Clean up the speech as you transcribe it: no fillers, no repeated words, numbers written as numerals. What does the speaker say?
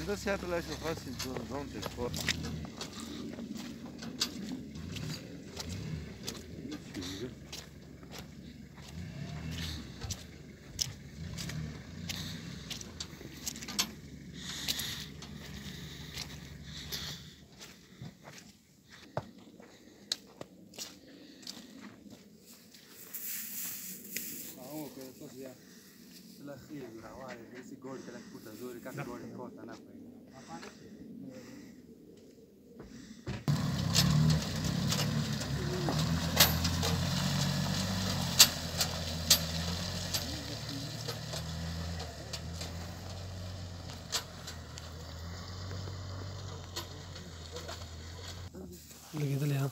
ده se apre lascia fácil, não tem foto. الأخير العوالي بيسي جوري كلا كوتا زوري كاك جوري كوتا نافع لقيت لها